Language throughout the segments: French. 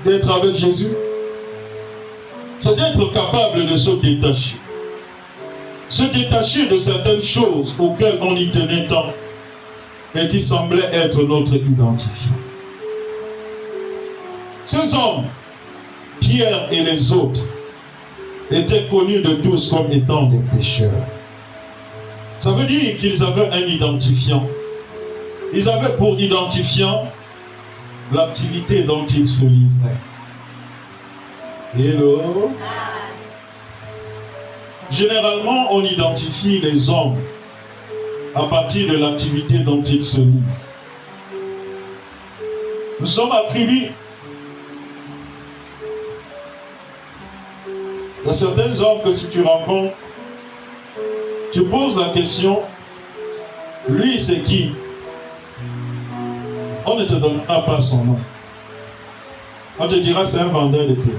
d'être avec Jésus? C'est d'être capable de se détacher. Se détacher de certaines choses auxquelles on y tenait tant et qui semblaient être notre identifiant. Ces hommes, Pierre et les autres, étaient connus de tous comme étant des pécheurs. Ça veut dire qu'ils avaient un identifiant. Ils avaient pour identifiant l'activité dont ils se livraient. Hello. Généralement, on identifie les hommes à partir de l'activité dont ils se livrent. Nous sommes attribués. Il y a certains hommes que si tu rencontres, tu poses la question, lui c'est qui? On ne te donnera pas son nom. On te dira c'est un vendeur de terrain.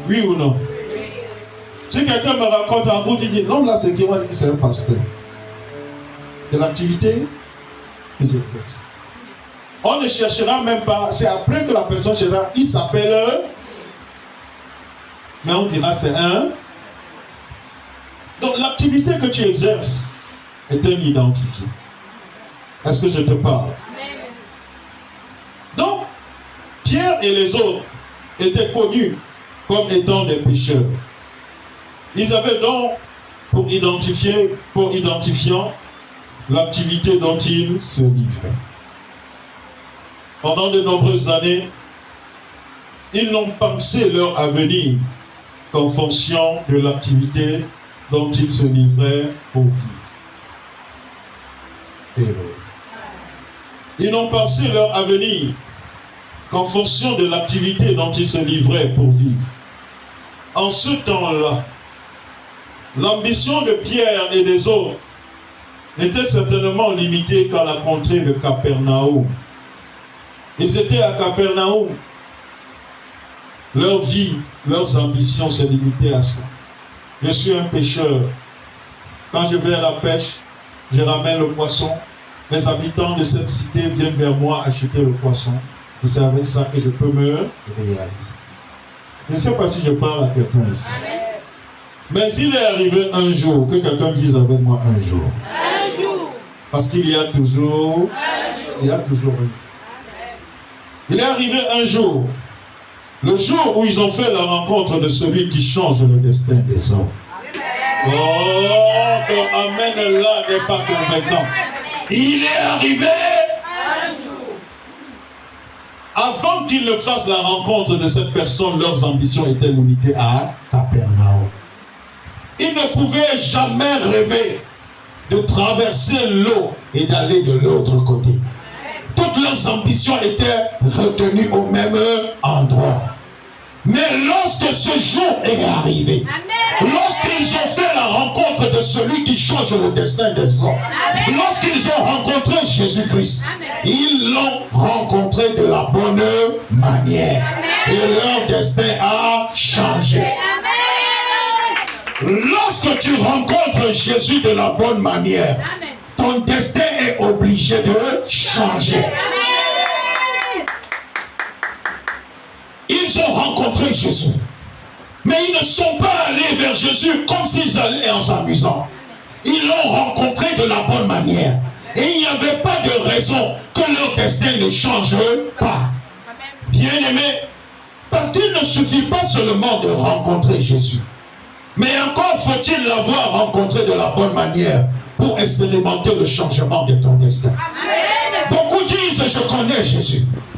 Oui ou non? Si quelqu'un me raconte en route, il dit l'homme là c'est qui? Moi je dis c'est un pasteur. C'est l'activité que j'exerce. On ne cherchera même pas, c'est après que la personne cherchera, il s'appelle, mais on dira c'est un. Donc l'activité que tu exerces est un identifié. Est-ce que je te parle? Donc, Pierre et les autres étaient connus comme étant des pécheurs. Ils avaient donc pour identifiant l'activité dont ils se livraient. Pendant de nombreuses années, ils n'ont pensé leur avenir qu'en fonction de l'activité dont ils se livraient pour vivre. Ils n'ont pensé leur avenir qu'en fonction de l'activité dont ils se livraient pour vivre. En ce temps-là, l'ambition de Pierre et des autres n'était certainement limitée qu'à la contrée de Capernaum. Ils étaient à Capernaum. Leur vie, leurs ambitions se limitaient à ça. Je suis un pêcheur. Quand je vais à la pêche, je ramène le poisson. Les habitants de cette cité viennent vers moi acheter le poisson. Et c'est avec ça que je peux me réaliser. Je ne sais pas si je parle à quelqu'un ici. Mais il est arrivé un jour, que quelqu'un dise avec moi un jour. Un jour. Parce qu'il y a toujours un jour. Il y a toujours un jour. Il est arrivé un jour, le jour où ils ont fait la rencontre de celui qui change le destin des hommes. Oh, ton amen là n'est pas convaincant. Il est arrivé un jour. Avant qu'ils ne fassent la rencontre de cette personne, leurs ambitions étaient limitées à Capernaum. Ils ne pouvaient jamais rêver de traverser l'eau et d'aller de l'autre côté. Toutes leurs ambitions étaient retenues au même endroit. Mais lorsque ce jour est arrivé, lorsqu'ils ont fait la rencontre de celui qui change le destin des hommes, lorsqu'ils ont rencontré Jésus-Christ, ils l'ont rencontré de la bonne manière. Et leur destin a changé. Lorsque tu rencontres Jésus de la bonne manière, ton destin est obligé de changer. Ils ont rencontré Jésus. Mais ils ne sont pas allés vers Jésus comme s'ils allaient en s'amusant. Ils l'ont rencontré de la bonne manière. Et il n'y avait pas de raison que leur destin ne change pas. Bien-aimés, parce qu'il ne suffit pas seulement de rencontrer Jésus. Mais encore faut-il l'avoir rencontré de la bonne manière pour expérimenter le changement de ton destin. Beaucoup disent, je connais Jésus.